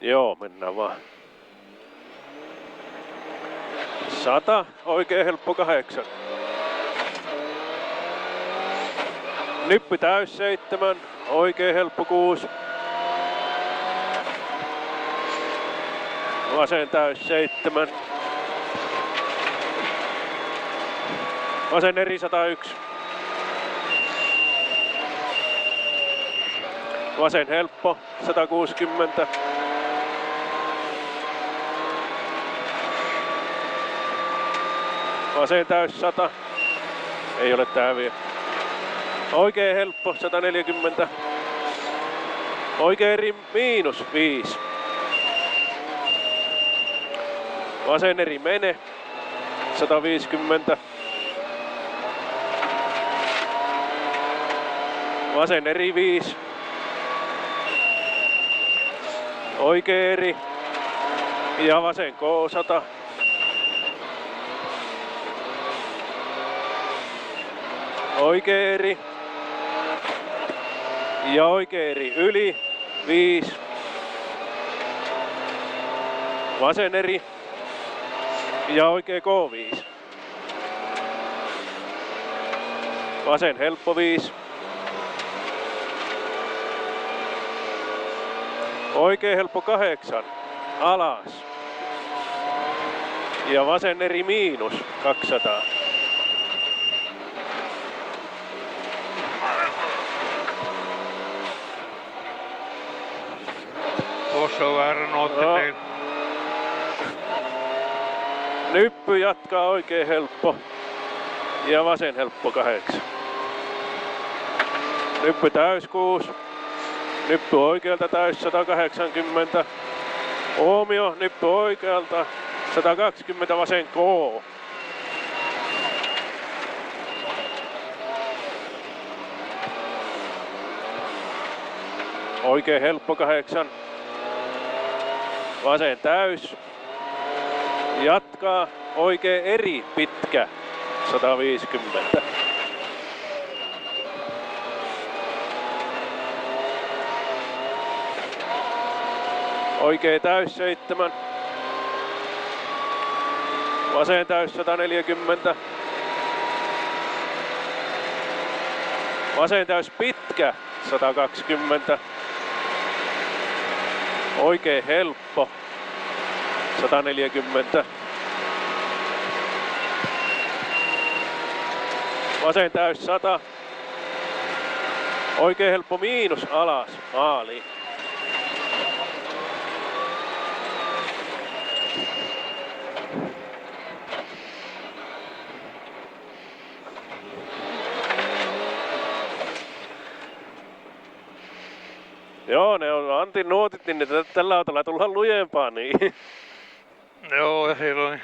Joo, mennään vaan. 100, oikein helppo 8. Nyppy täys 7, oikein helppo 6. Vasen täys 7. Vasen eri 101. Vasen helppo 160. Vasen täys 100. Ei ole tää vielä. Oikein helppo 140. Oikein eri miinus 5. Vasen eri mene 150. Vasen eri 5. Oikein eri. Ja vasen K100. Oikein eri. Ja oikein eri yli 5. Vasen eri. Ja oikein K5. Vasen helppo 5. Oikein helppo 8. Alas. Ja vasen eri miinus 200. Tuossa on väärä nootti No. teillä. Nyppy jatkaa oikein helppo. Ja vasen helppo 8. Nyppy täys 6. Nyppy oikealta täys 180. Huomio, nyppy oikealta 120 vasen K. Oikein helppo 8. Vasen täys. Jatkaa oikein eri pitkä 150. Oikein täys 7. Vasen täys 140. Vasen täys pitkä 120. Oikein helppo 140. Vasen täys 100. Oikein helppo miinus alas maaliin. Joo, ne on Antin nuotit, niin tällä autolla tullaan lujempaa niin. Joo, ja silloin